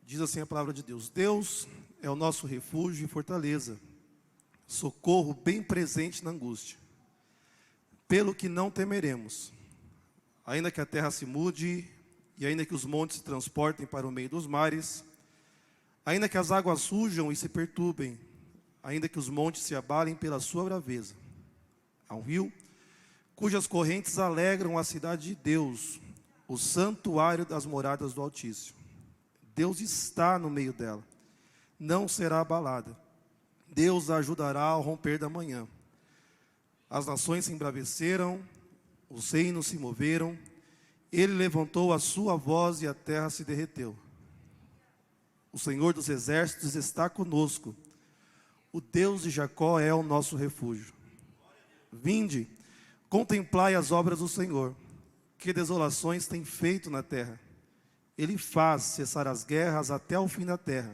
Diz assim a palavra de Deus: Deus é o nosso refúgio e fortaleza, socorro bem presente na angústia. Pelo que não temeremos, ainda que a terra se mude, e ainda que os montes se transportem para o meio dos mares, ainda que as águas surjam e se perturbem, ainda que os montes se abalem pela sua braveza. Há um rio cujas correntes alegram a cidade de Deus, o santuário das moradas do Altíssimo. Deus está no meio dela, não será abalada. Deus a ajudará ao romper da manhã. As nações se embraveceram, os reinos se moveram, ele levantou a sua voz e a terra se derreteu. O Senhor dos exércitos está conosco, o Deus de Jacó é o nosso refúgio. Vinde, contemplai as obras do Senhor, que desolações tem feito na terra. Ele faz cessar as guerras até o fim da terra.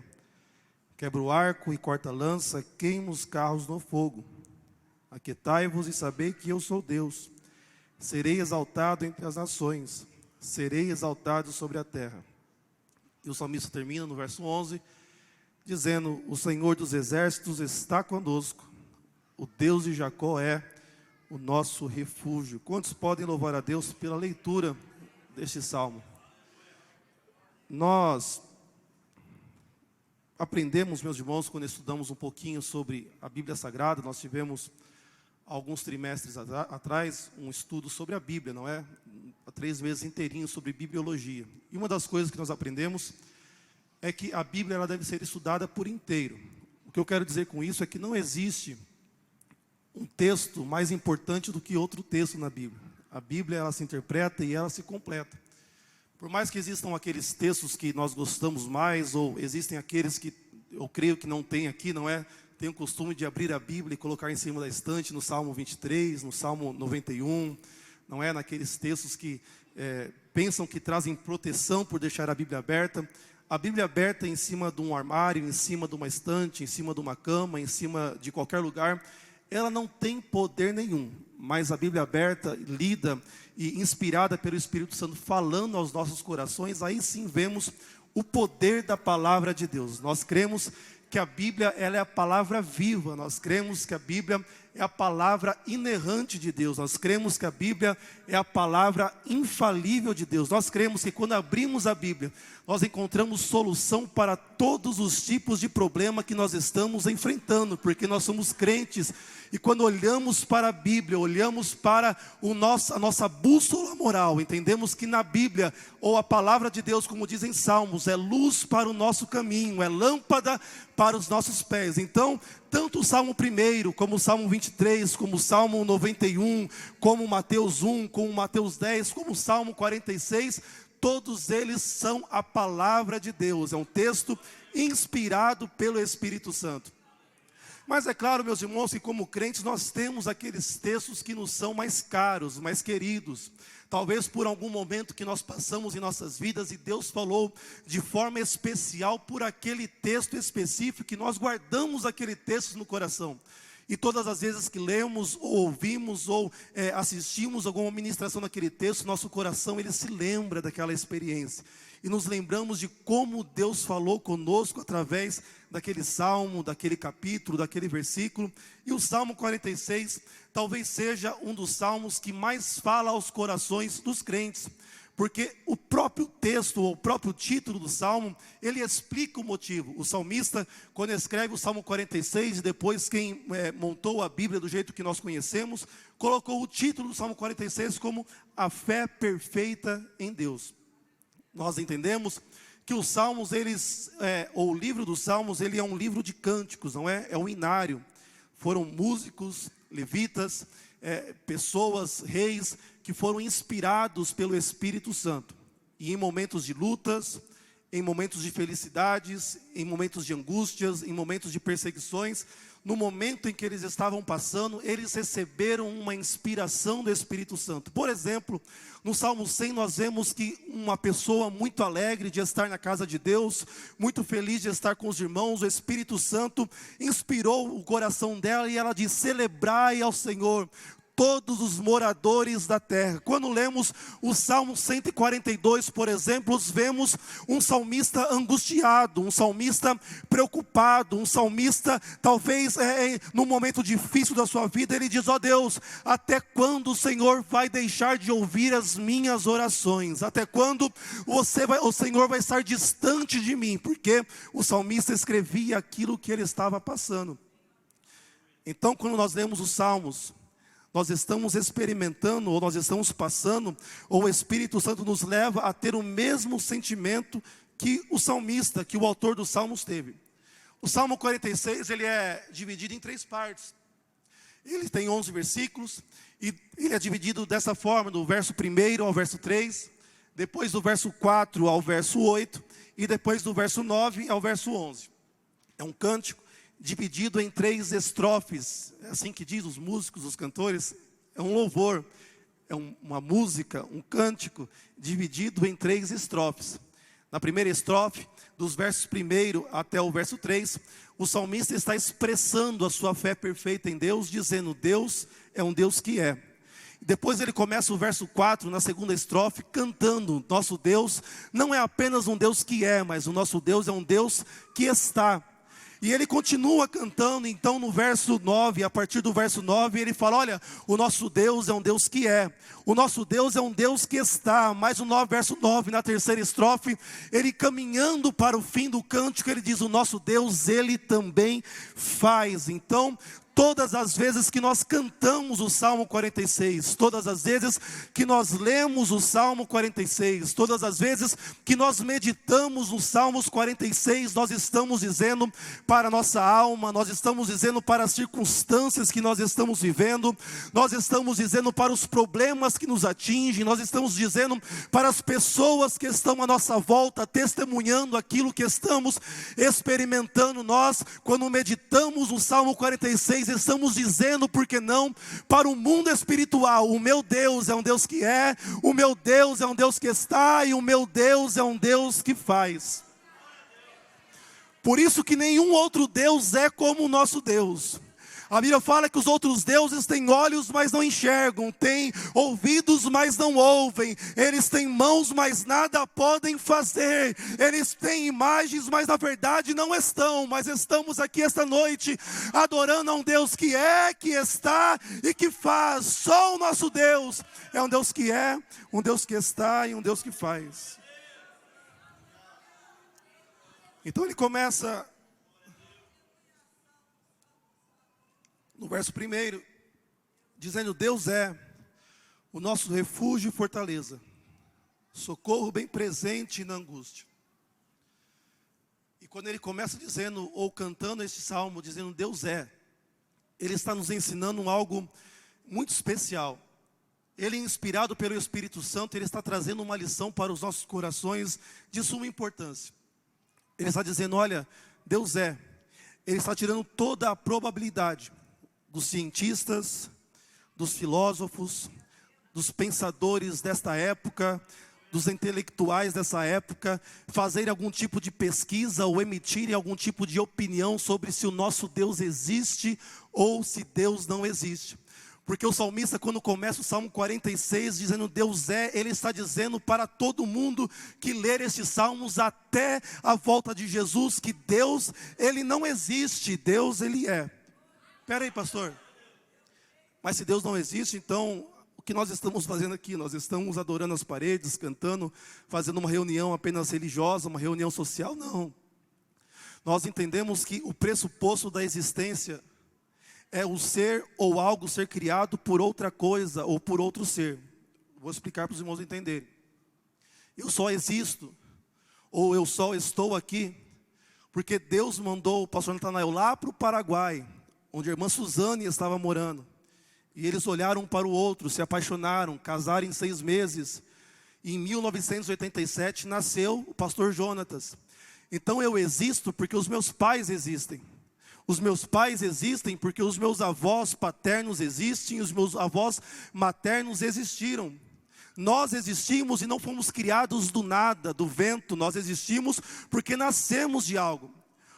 Quebra o arco e corta a lança, queima os carros no fogo. Aquietai-vos e sabei que eu sou Deus. Serei exaltado entre as nações, serei exaltado sobre a terra. E o salmista termina no verso 11, dizendo: o Senhor dos exércitos está conosco, o Deus de Jacó é o nosso refúgio. Quantos podem louvar a Deus pela leitura deste salmo? Nós aprendemos, meus irmãos, quando estudamos um pouquinho sobre a Bíblia Sagrada. Nós tivemos alguns trimestres atrás um estudo sobre a Bíblia, não é? Há 3 meses inteirinhos sobre bibliologia. E uma das coisas que nós aprendemos é que a Bíblia ela deve ser estudada por inteiro. O que eu quero dizer com isso é que não existe um texto mais importante do que outro texto na Bíblia. A Bíblia ela se interpreta e ela se completa. Por mais que existam aqueles textos que nós gostamos mais, ou existem aqueles que eu creio que não tem aqui, não é? Tem o costume de abrir a Bíblia e colocar em cima da estante, no Salmo 23, no Salmo 91, não é? Naqueles textos que pensam que trazem proteção por deixar a Bíblia aberta. A Bíblia aberta em cima de um armário, em cima de uma estante, em cima de uma cama, em cima de qualquer lugar, ela não tem poder nenhum. Mas a Bíblia aberta, lida e inspirada pelo Espírito Santo, falando aos nossos corações, aí sim vemos o poder da palavra de Deus. Nós cremos que a Bíblia ela é a palavra viva, nós cremos que a Bíblia é a palavra inerrante de Deus, nós cremos que a Bíblia é a palavra infalível de Deus, nós cremos que quando abrimos a Bíblia, nós encontramos solução para todos os tipos de problema que nós estamos enfrentando, porque nós somos crentes, e quando olhamos para a Bíblia, olhamos para a nossa bússola moral, entendemos que na Bíblia, ou a palavra de Deus, como dizem Salmos, é luz para o nosso caminho, é lâmpada para os nossos pés. Então, tanto o Salmo 1, como o Salmo 23, como o Salmo 91, como Mateus 1, como Mateus 10, como o Salmo 46, todos eles são a palavra de Deus. É um texto inspirado pelo Espírito Santo. Mas é claro, meus irmãos, que como crentes nós temos aqueles textos que nos são mais caros, mais queridos. Talvez por algum momento que nós passamos em nossas vidas e Deus falou de forma especial por aquele texto específico, que nós guardamos aquele texto no coração. E todas as vezes que lemos, ou ouvimos, ou assistimos alguma ministração naquele texto, nosso coração ele se lembra daquela experiência. E nos lembramos de como Deus falou conosco através daquele salmo, daquele capítulo, daquele versículo. E o Salmo 46 talvez seja um dos salmos que mais fala aos corações dos crentes. Porque o próprio texto, ou o próprio título do Salmo, ele explica o motivo. O salmista, quando escreve o Salmo 46, depois quem montou a Bíblia do jeito que nós conhecemos, colocou o título do Salmo 46 como a fé perfeita em Deus. Nós entendemos que os Salmos, ou o livro dos Salmos, ele é um livro de cânticos, não é? É um inário. Foram músicos, levitas, pessoas, reis, que foram inspirados pelo Espírito Santo. E em momentos de lutas, em momentos de felicidades, em momentos de angústias, em momentos de perseguições, no momento em que eles estavam passando, eles receberam uma inspiração do Espírito Santo. Por exemplo, no Salmo 100 nós vemos que uma pessoa muito alegre de estar na casa de Deus, muito feliz de estar com os irmãos, o Espírito Santo inspirou o coração dela e ela diz: celebrai ao Senhor todos os moradores da terra. Quando lemos o Salmo 142, por exemplo, vemos um salmista angustiado, um salmista preocupado, um salmista talvez num momento difícil da sua vida, ele diz: ó Deus, até quando o Senhor vai deixar de ouvir as minhas orações? Até quando o Senhor vai estar distante de mim? Porque o salmista escrevia aquilo que ele estava passando. Então, quando nós lemos os Salmos, nós estamos experimentando, ou nós estamos passando, ou o Espírito Santo nos leva a ter o mesmo sentimento que o salmista, que o autor dos Salmos teve. O Salmo 46, ele é dividido em 3 partes. Ele tem 11 versículos, e ele é dividido dessa forma, do verso 1 ao verso 3, depois do verso 4 ao verso 8, e depois do verso 9 ao verso 11. É um cântico dividido em 3 estrofes, é assim que diz os músicos, os cantores. É um louvor, é uma música, um cântico dividido em 3 estrofes. Na primeira estrofe, dos versos 1 até o verso 3, o salmista está expressando a sua fé perfeita em Deus, dizendo: Deus é um Deus que é. Depois ele começa o verso 4, na segunda estrofe, cantando: nosso Deus não é apenas um Deus que é, mas o nosso Deus é um Deus que está. E ele continua cantando, então no verso 9, a partir do verso 9, ele fala: olha, o nosso Deus é um Deus que é, o nosso Deus é um Deus que está. Mas o verso 9, na terceira estrofe, ele caminhando para o fim do cântico, ele diz: o nosso Deus, ele também faz. Então, todas as vezes que nós cantamos o Salmo 46, todas as vezes que nós lemos o Salmo 46, todas as vezes que nós meditamos nos Salmos 46, nós estamos dizendo para a nossa alma, nós estamos dizendo para as circunstâncias que nós estamos vivendo, nós estamos dizendo para os problemas que nos atingem, nós estamos dizendo para as pessoas que estão à nossa volta, testemunhando aquilo que estamos experimentando. Nós, quando meditamos o Salmo 46, estamos dizendo, por que não, para o mundo espiritual: o meu Deus é um Deus que é, o meu Deus é um Deus que está, e o meu Deus é um Deus que faz. Por isso que nenhum outro Deus é como o nosso Deus. A Bíblia fala que os outros deuses têm olhos, mas não enxergam, têm ouvidos, mas não ouvem, eles têm mãos, mas nada podem fazer, eles têm imagens, mas na verdade não estão. Mas estamos aqui esta noite adorando a um Deus que é, que está e que faz. Só o nosso Deus é um Deus que é, um Deus que está e um Deus que faz. Então ele começa no verso 1, dizendo: Deus é o nosso refúgio e fortaleza, socorro bem presente na angústia. E quando ele começa dizendo, ou cantando este salmo, dizendo Deus é, ele está nos ensinando algo muito especial. Ele, inspirado pelo Espírito Santo, ele está trazendo uma lição para os nossos corações de suma importância. Ele está dizendo: olha, Deus é. Ele está tirando toda a probabilidade dos cientistas, dos filósofos, dos pensadores desta época, dos intelectuais dessa época, fazerem algum tipo de pesquisa ou emitirem algum tipo de opinião sobre se o nosso Deus existe ou se Deus não existe. Porque o salmista, quando começa o Salmo 46, dizendo Deus é, ele está dizendo para todo mundo que ler estes salmos até a volta de Jesus, que Deus, ele não existe, Deus, ele é. Espera aí, pastor. Mas se Deus não existe, então o que nós estamos fazendo aqui? Nós estamos adorando as paredes, cantando, fazendo uma reunião apenas religiosa, uma reunião social? Não. Nós entendemos que o pressuposto da existência é o ser ou algo ser criado por outra coisa ou por outro ser. Vou explicar para os irmãos entenderem. Eu só existo, ou eu só estou aqui, porque Deus mandou o pastor Natanael lá para o Paraguai, onde a irmã Suzane estava morando. E eles olharam um para o outro, se apaixonaram, casaram em 6 meses. E em 1987 nasceu o pastor Jonatas. Então eu existo porque os meus pais existem. Os meus pais existem porque os meus avós paternos existem, os meus avós maternos existiram. Nós existimos e não fomos criados do nada, do vento. Nós existimos porque nascemos de algo.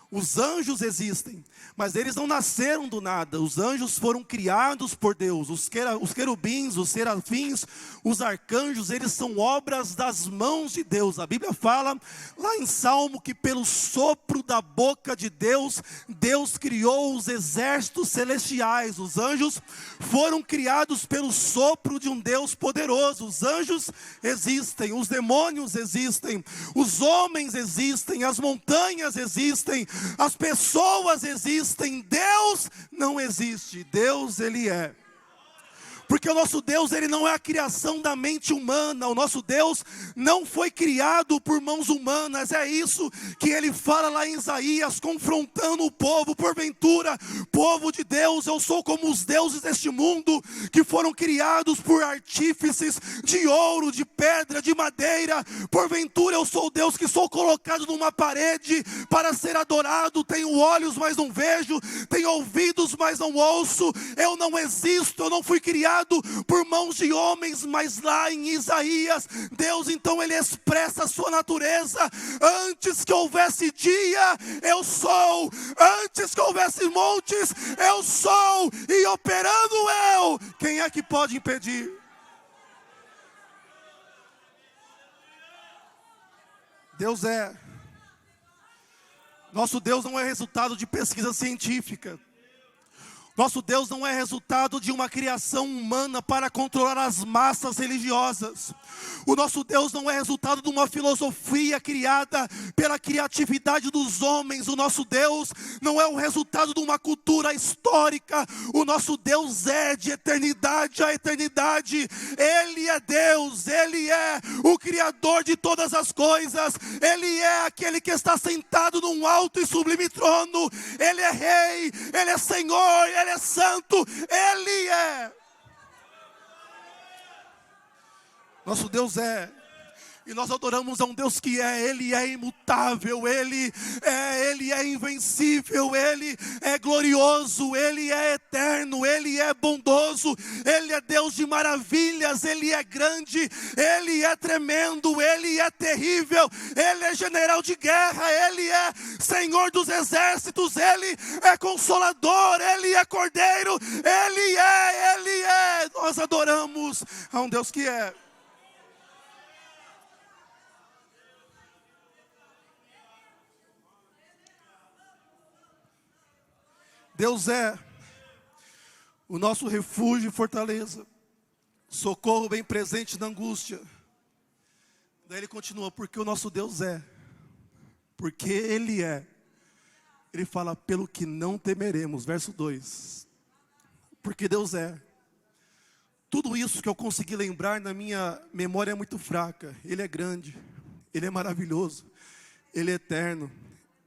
Os anjos existem, mas eles não nasceram do nada. Os anjos foram criados por Deus. Os querubins, os serafins, os arcanjos, eles são obras das mãos de Deus. A Bíblia fala lá em Salmo que pelo sopro da boca de Deus, Deus criou os exércitos celestiais. Os anjos foram criados pelo sopro de um Deus poderoso. Os anjos existem, os demônios existem, os homens existem, as montanhas existem, as pessoas existem. Deus não existe. Deus, Ele é. Porque o nosso Deus, Ele não é a criação da mente humana. O nosso Deus não foi criado por mãos humanas. É isso que Ele fala lá em Isaías, confrontando o povo. Porventura, povo de Deus, eu sou como os deuses deste mundo, que foram criados por artífices de ouro, de pedra, de madeira. Porventura, eu sou o Deus que sou colocado numa parede para ser adorado. Tenho olhos, mas não vejo. Tenho ouvidos, mas não ouço. Eu não existo, eu não fui criado por mãos de homens. Mas lá em Isaías, Deus então Ele expressa a sua natureza. Antes que houvesse dia, eu sou. Antes que houvesse montes, eu sou. E operando eu, quem é que pode impedir? Deus é. Nosso Deus não é resultado de pesquisa científica. Nosso Deus não é resultado de uma criação humana para controlar as massas religiosas. O nosso Deus não é resultado de uma filosofia criada pela criatividade dos homens. O nosso Deus não é o resultado de uma cultura histórica. O nosso Deus é de eternidade a eternidade. Ele é Deus, Ele é o Criador de todas as coisas. Ele é aquele que está sentado num alto e sublime trono. Ele é Rei, Ele é Senhor, Ele é Santo, Ele é. Nosso Deus é. E nós adoramos a um Deus que Ele é imutável, Ele é invencível, Ele é glorioso, Ele é eterno, Ele é bondoso, Ele é Deus de maravilhas, Ele é grande, Ele é tremendo, Ele é terrível, Ele é general de guerra, Ele é Senhor dos exércitos, Ele é consolador, Ele é cordeiro, Ele é. Nós adoramos a um Deus que é. Deus é o nosso refúgio e fortaleza, socorro bem presente na angústia. Daí ele continua, porque o nosso Deus é, porque Ele é. Ele fala, pelo que não temeremos, verso 2. Porque Deus é. Tudo isso que eu consegui lembrar na minha memória é muito fraca. Ele é grande, Ele é maravilhoso, Ele é eterno.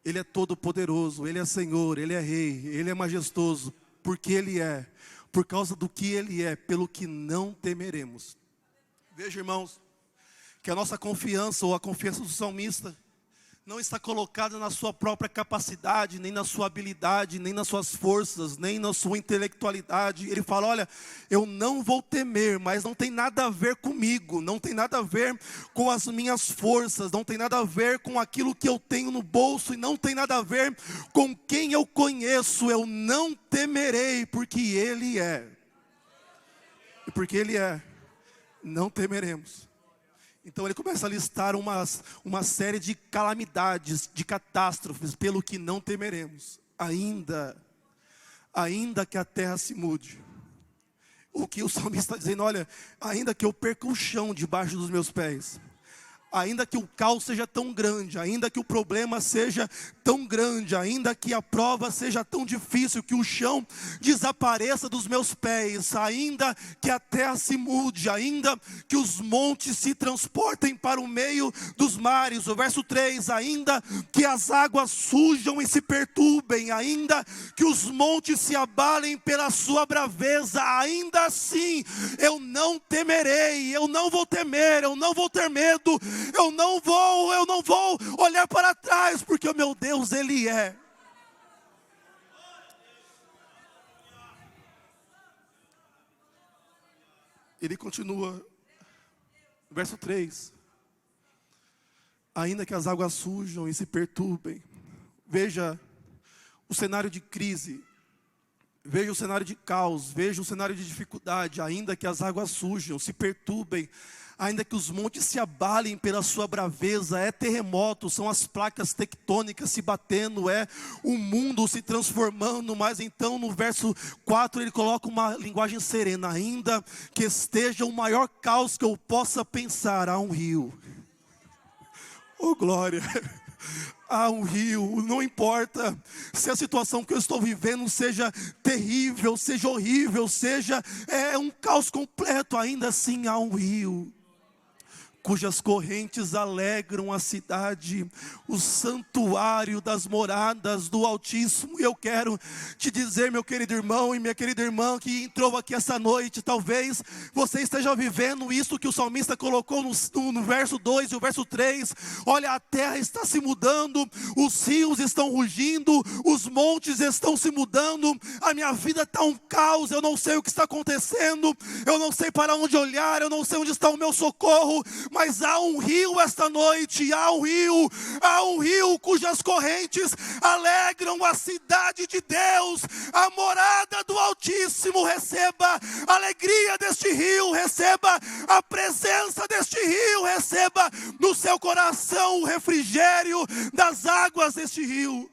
Ele é todo poderoso, Ele é Senhor, Ele é Rei, Ele é majestoso, porque Ele é, por causa do que Ele é, pelo que não temeremos. Veja, irmãos, que a nossa confiança, ou a confiança do salmista, não está colocada na sua própria capacidade, nem na sua habilidade, nem nas suas forças, nem na sua intelectualidade. Ele fala, olha, eu não vou temer, mas não tem nada a ver comigo, não tem nada a ver com as minhas forças, não tem nada a ver com aquilo que eu tenho no bolso, e não tem nada a ver com quem eu conheço. Eu não temerei, porque Ele é. E porque Ele é, não temeremos. Então ele começa a listar uma série de calamidades, de catástrofes, pelo que não temeremos. Ainda que a terra se mude. O que o salmista está dizendo, olha, ainda que eu perca o chão debaixo dos meus pés, ainda que o caos seja tão grande, ainda que o problema seja tão grande, ainda que a prova seja tão difícil, que o chão desapareça dos meus pés, ainda que a terra se mude, ainda que os montes se transportem para o meio dos mares. O verso 3, ainda que as águas surjam e se perturbem, ainda que os montes se abalem pela sua braveza, ainda assim eu não temerei, eu não vou temer, eu não vou ter medo. Eu não vou olhar para trás, porque o meu Deus, Ele é. Ele continua, verso 3. Ainda que as águas surjam e se perturbem. Veja o cenário de crise, veja o cenário de caos, veja o cenário de dificuldade, ainda que as águas surjam, se perturbem, ainda que os montes se abalem pela sua braveza, é terremoto, são as placas tectônicas se batendo, é o mundo se transformando. Mas então no verso 4 ele coloca uma linguagem serena: ainda que esteja o maior caos que eu possa pensar, há um rio. Oh glória! Há um rio, não importa se a situação que eu estou vivendo seja terrível, seja horrível, seja um caos completo, ainda assim há um rio, cujas correntes alegram a cidade, o santuário das moradas do Altíssimo. E eu quero te dizer, meu querido irmão e minha querida irmã que entrou aqui essa noite, talvez você esteja vivendo isso que o salmista colocou no verso 2 e o verso 3. Olha, a terra está se mudando, os rios estão rugindo, os montes estão se mudando, a minha vida está um caos, eu não sei o que está acontecendo, eu não sei para onde olhar, eu não sei onde está o meu socorro. Mas há um rio esta noite, há um rio cujas correntes alegram a cidade de Deus, a morada do Altíssimo. Receba a alegria deste rio, receba a presença deste rio, receba no seu coração o refrigério das águas deste rio.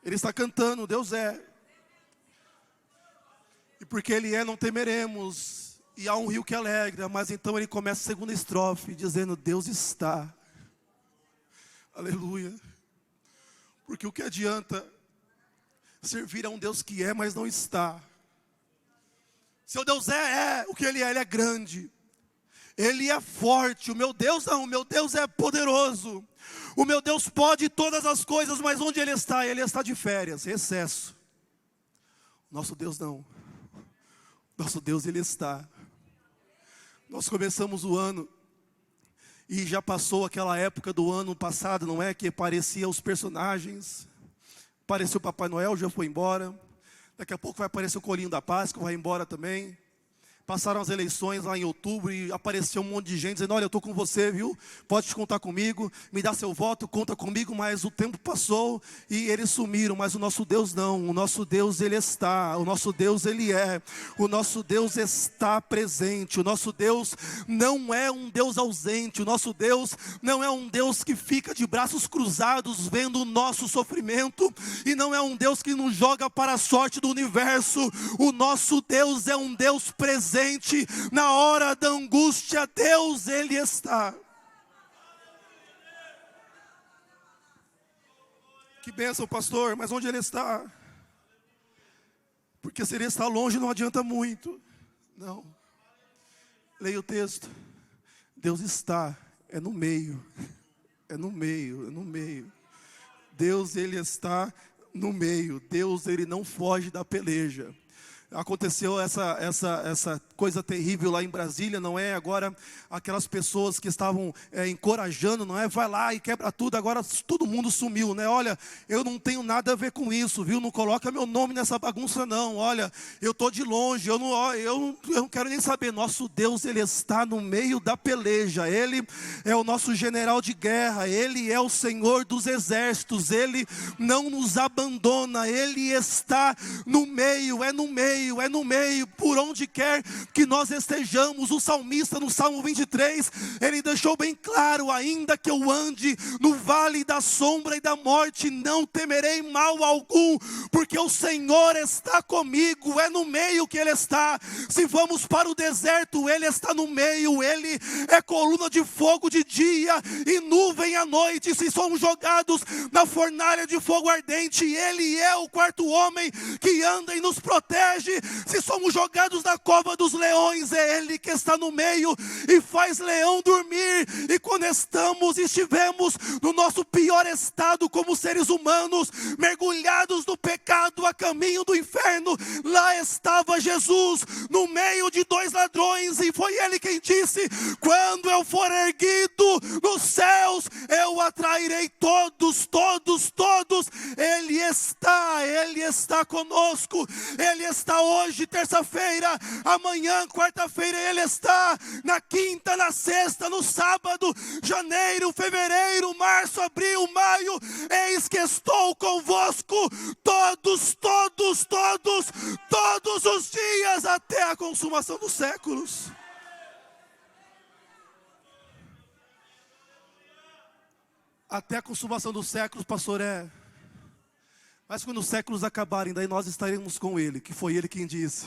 Ele está cantando, Deus é. E porque Ele é, não temeremos. E há um rio que alegra. Mas então ele começa a segunda estrofe dizendo: Deus está. Aleluia. Porque o que adianta servir a um Deus que é, mas não está? Seu Deus o que Ele é grande. Ele é forte. O meu Deus não, o meu Deus é poderoso. O meu Deus pode todas as coisas, mas onde Ele está? Ele está de férias, recesso. Nosso Deus não. Nosso Deus, Ele está. Nós começamos o ano e já passou aquela época do ano passado, não é? Que parecia os personagens. Apareceu o Papai Noel, já foi embora. Daqui a pouco vai aparecer o Coelhinho da Páscoa, vai embora também. Passaram as eleições lá em outubro e apareceu um monte de gente dizendo: olha, eu estou com você, viu? Pode contar comigo, me dá seu voto, conta comigo. Mas o tempo passou e eles sumiram. Mas o nosso Deus não, o nosso Deus Ele está, o nosso Deus Ele é, o nosso Deus está presente. O nosso Deus não é um Deus ausente, o nosso Deus não é um Deus que fica de braços cruzados vendo o nosso sofrimento, e não é um Deus que nos joga para a sorte do universo. O nosso Deus é um Deus presente. Na hora da angústia, Deus, Ele está. Que bênção, pastor, mas onde Ele está? Porque se Ele está longe não adianta muito. Não. Leia o texto. Deus está, é no meio. É no meio, é no meio. Deus, Ele está no meio. Deus, Ele não foge da peleja. Aconteceu essa coisa terrível lá em Brasília, não é? Agora aquelas pessoas que estavam encorajando, não é? Vai lá e quebra tudo, agora todo mundo sumiu, né? Olha, eu não tenho nada a ver com isso, viu? Não coloca meu nome nessa bagunça não. Olha, eu estou de longe, eu não quero nem saber. Nosso Deus, Ele está no meio da peleja. Ele é o nosso general de guerra, Ele é o Senhor dos exércitos, Ele não nos abandona, Ele está no meio, é no meio, por onde quer que nós estejamos. O salmista no Salmo 23, ele deixou bem claro: ainda que eu ande no vale da sombra e da morte, não temerei mal algum, porque o Senhor está comigo. É no meio que Ele está. Se vamos para o deserto, Ele está no meio. Ele é coluna de fogo de dia e nuvem à noite. Se somos jogados na fornalha de fogo ardente, Ele é o quarto homem que anda e nos protege. Se somos jogados na cova dos leões, é Ele que está no meio e faz leão dormir. E quando estivemos no nosso pior estado como seres humanos, mergulhados no pecado a caminho do inferno, lá estava Jesus no meio de dois ladrões, e foi Ele quem disse: quando eu for erguido nos céus eu atrairei todos, todos, todos. Ele está conosco. Ele está hoje, terça-feira, amanhã, quarta-feira, Ele está na quinta, na sexta, no sábado, janeiro, fevereiro, março, abril, maio. Eis que estou convosco todos, todos, todos, todos os dias até a consumação dos séculos. Até a consumação dos séculos, pastor, mas quando os séculos acabarem, daí nós estaremos com Ele, que foi Ele quem disse: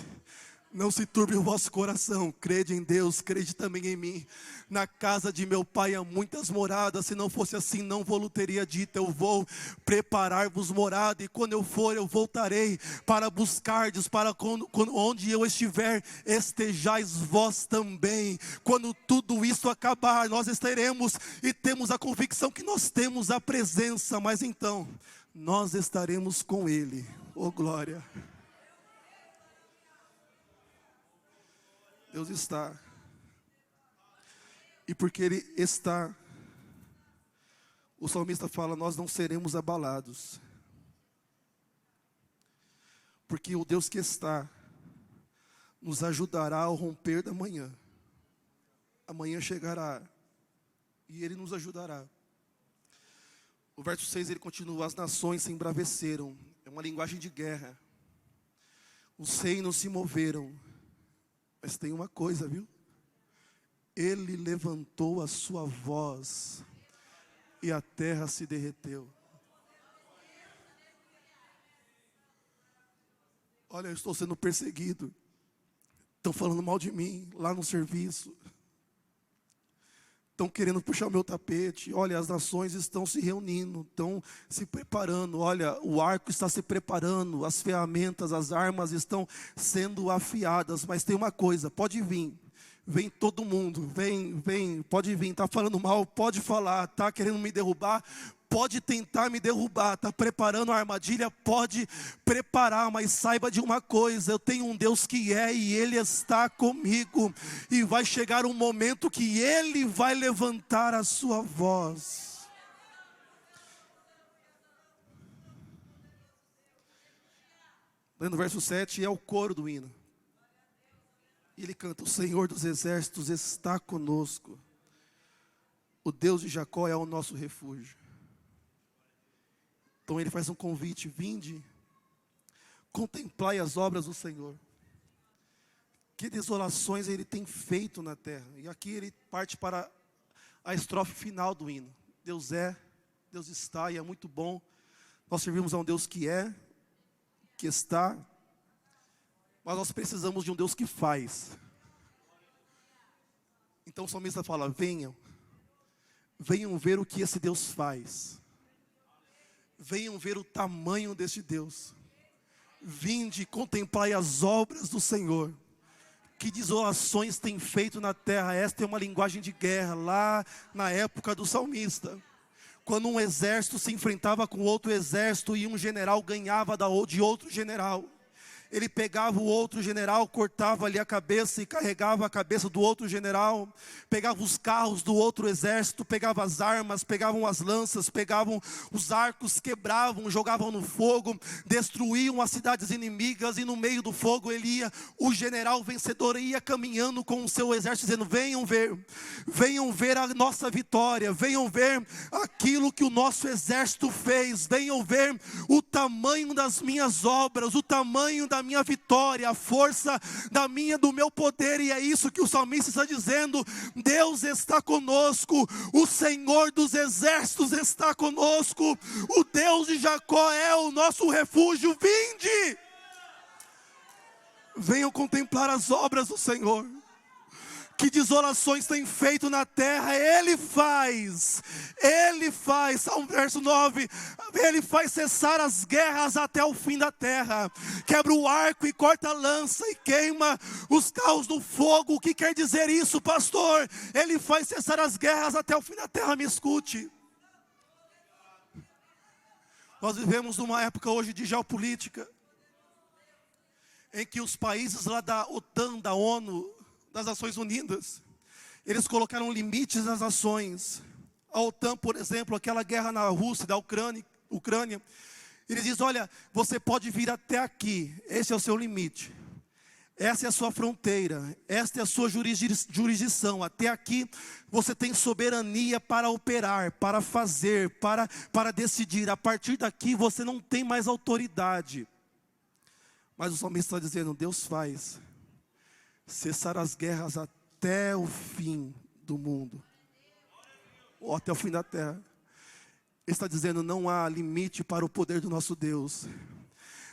não se turbe o vosso coração, crede em Deus, crede também em mim. Na casa de meu pai há muitas moradas, se não fosse assim não vou-lo teria dito. Eu vou preparar-vos morada, e quando eu for eu voltarei para buscar-vos, para onde eu estiver, estejais vós também. Quando tudo isso acabar, nós estaremos, e temos a convicção que nós temos a presença, mas então nós estaremos com Ele. Oh glória! Deus está. E porque Ele está, o salmista fala: nós não seremos abalados. Porque o Deus que está nos ajudará ao romper da manhã. Amanhã chegará e Ele nos ajudará. O verso 6 ele continua: as nações se embraveceram. É uma linguagem de guerra. Os reinos se moveram. Mas tem uma coisa, viu? Ele levantou a sua voz e a terra se derreteu. Olha, eu estou sendo perseguido. Estão falando mal de mim lá no serviço. Estão querendo puxar o meu tapete. Olha, as nações estão se reunindo, estão se preparando. Olha, o arco está se preparando, as ferramentas, as armas estão sendo afiadas. Mas tem uma coisa, pode vir. Vem todo mundo, vem, pode vir. Está falando mal, pode falar. Está querendo me derrubar, pode tentar me derrubar. Está preparando a armadilha, pode preparar. Mas saiba de uma coisa: eu tenho um Deus que e Ele está comigo. E vai chegar um momento que Ele vai levantar a sua voz. Lendo o verso 7, é o coro do hino. Ele canta: o Senhor dos exércitos está conosco. O Deus de Jacó é o nosso refúgio. Então ele faz um convite: vinde, contemplai as obras do Senhor. Que desolações Ele tem feito na terra. E aqui ele parte para a estrofe final do hino. Deus é, Deus está, e é muito bom. Nós servimos a um Deus que está, mas nós precisamos de um Deus que faz. Então o salmista fala: venham ver o que esse Deus faz. Venham ver o tamanho deste Deus. Vinde, contemplai as obras do Senhor. Que desolações tem feito na terra. Esta é uma linguagem de guerra lá na época do salmista. Quando um exército se enfrentava com outro exército e um general ganhava de outro general, ele pegava o outro general, cortava ali a cabeça e carregava a cabeça do outro general, pegava os carros do outro exército, pegava as armas, pegavam as lanças, pegavam os arcos, quebravam, jogavam no fogo, destruíam as cidades inimigas, e no meio do fogo o general vencedor ia caminhando com o seu exército, dizendo: venham ver a nossa vitória, venham ver aquilo que o nosso exército fez, venham ver o tamanho das minhas obras, o tamanho da minha vitória, a força do meu poder. E é isso que o salmista está dizendo: Deus está conosco, o Senhor dos exércitos está conosco, o Deus de Jacó é o nosso refúgio. Vinde, venham contemplar as obras do Senhor. Que desolações tem feito na terra, Ele faz, Salmo verso 9, Ele faz cessar as guerras até o fim da terra, quebra o arco e corta a lança e queima os carros no fogo. O que quer dizer isso, pastor? Ele faz cessar as guerras até o fim da terra. Me escute, nós vivemos numa época hoje de geopolítica, em que os países lá da OTAN, da ONU, das Nações Unidas, Eles colocaram limites às ações. A OTAN, por exemplo, aquela guerra na Rússia, da Ucrânia, eles dizem, olha, você pode vir até aqui, esse é o seu limite. Essa é a sua fronteira, esta é a sua jurisdição. Até aqui você tem soberania para operar, para fazer, para decidir. A partir daqui você não tem mais autoridade. Mas o salmista está dizendo, Deus faz cessar as guerras até o fim do mundo. Ou até o fim da terra. Ele está dizendo, não há limite para o poder do nosso Deus.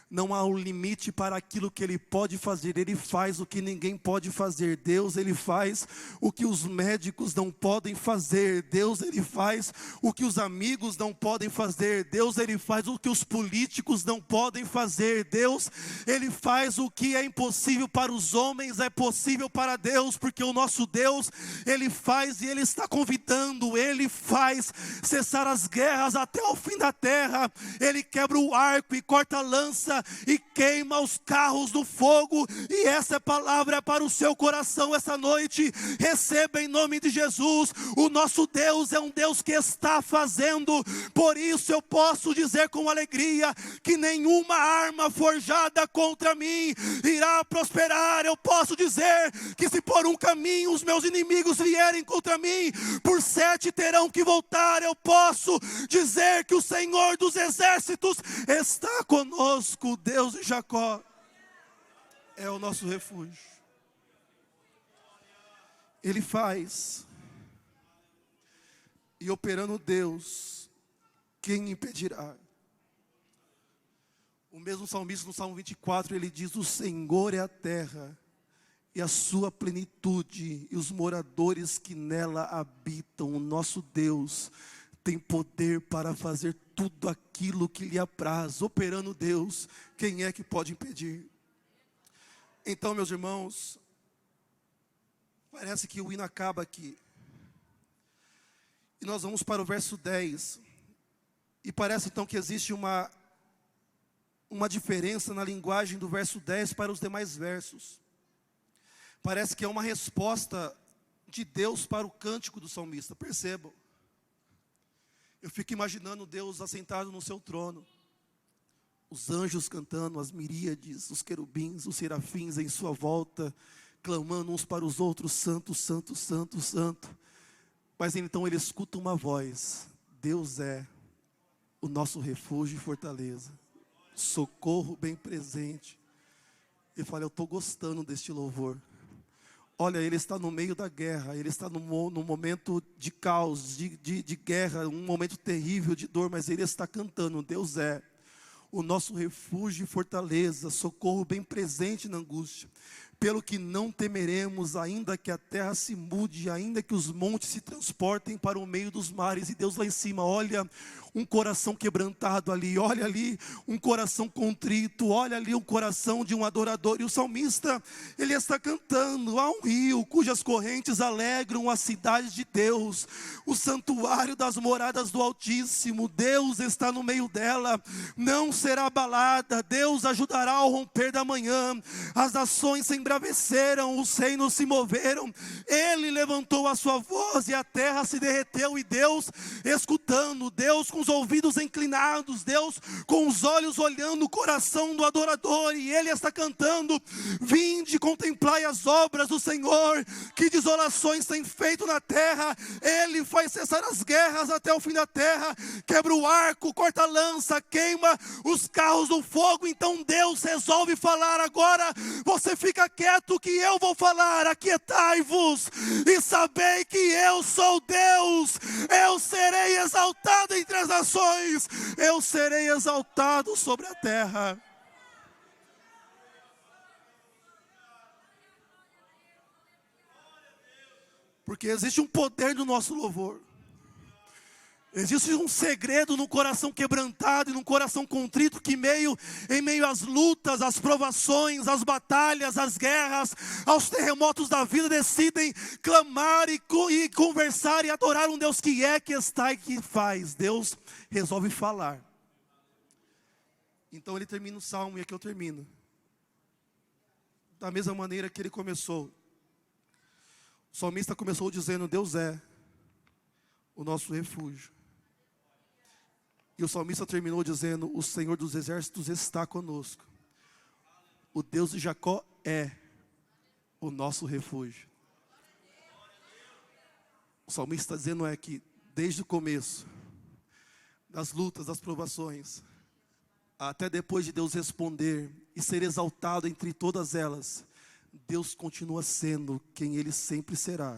Não há um limite para aquilo que Ele pode fazer. Ele faz o que ninguém pode fazer. Deus, Ele faz o que os médicos não podem fazer. Deus, Ele faz o que os amigos não podem fazer. Deus, Ele faz o que os políticos não podem fazer. Deus, Ele faz o que é impossível para os homens, é possível para Deus, porque o nosso Deus, Ele faz e Ele está convidando. Ele faz cessar as guerras até o fim da terra. Ele quebra o arco e corta a lança e queima os carros no fogo. E essa palavra é para o seu coração essa noite. Receba em nome de Jesus. O nosso Deus é um Deus que está fazendo. Por isso eu posso dizer com alegria que nenhuma arma forjada contra mim irá prosperar. Eu posso dizer que se por um caminho os meus inimigos vierem contra mim, por 7 terão que voltar. Eu posso dizer que o Senhor dos exércitos está conosco. O Deus de Jacó é o nosso refúgio. Ele faz. E operando Deus, quem impedirá? O mesmo salmista no Salmo 24, ele diz, o Senhor é a terra e a sua plenitude, e os moradores que nela habitam. O nosso Deus tem poder para fazer tudo aquilo que lhe apraz. Operando Deus, quem é que pode impedir? Então, meus irmãos, parece que o hino acaba aqui. E nós vamos para o verso 10. E parece então que existe uma diferença na linguagem do verso 10 para os demais versos. Parece que é uma resposta de Deus para o cântico do salmista. Percebam. Eu fico imaginando Deus assentado no seu trono, os anjos cantando, as miríades, os querubins, os serafins em sua volta, clamando uns para os outros, santo, santo, santo, santo. Mas então ele escuta uma voz, Deus é o nosso refúgio e fortaleza, socorro bem presente. Ele fala, eu estou gostando deste louvor. Olha, ele está no meio da guerra, ele está no momento de caos, de guerra, um momento terrível de dor, mas ele está cantando, Deus é o nosso refúgio e fortaleza, socorro bem presente na angústia. Pelo que não temeremos, ainda que a terra se mude, ainda que os montes se transportem para o meio dos mares. E Deus lá em cima, olha um coração quebrantado ali, olha ali um coração contrito, olha ali um coração de um adorador. E o salmista, ele está cantando, há um rio cujas correntes alegram a cidade de Deus, o santuário das moradas do Altíssimo. Deus está no meio dela, não será abalada. Deus ajudará ao romper da manhã. As nações se embraveceram, os reinos se moveram. Ele levantou a sua voz e a terra se derreteu. E Deus escutando, Deus com os ouvidos inclinados, Deus com os olhos olhando o coração do adorador. E ele está cantando, vinde, contemplai as obras do Senhor, que desolações tem feito na terra. Ele faz cessar as guerras até o fim da terra, quebra o arco, corta a lança, queima os carros do fogo. Então Deus resolve falar agora, você fica quieto que eu vou falar, aquietai-vos e sabei que eu sou Deus. Eu serei exaltado entre as nações, eu serei exaltado sobre a terra. Porque existe um poder no nosso louvor. Existe um segredo no coração quebrantado e no coração contrito, que em meio às lutas, às provações, às batalhas, às guerras, aos terremotos da vida, decidem clamar e conversar e adorar um Deus que é, que está e que faz. Deus resolve falar. Então ele termina o salmo, e aqui eu termino. Da mesma maneira que ele começou. O salmista começou dizendo: Deus é o nosso refúgio. E o salmista terminou dizendo: o Senhor dos exércitos está conosco. O Deus de Jacó é o nosso refúgio. O salmista está dizendo que desde o começo, das lutas, das provações, até depois de Deus responder e ser exaltado entre todas elas, Deus continua sendo quem Ele sempre será.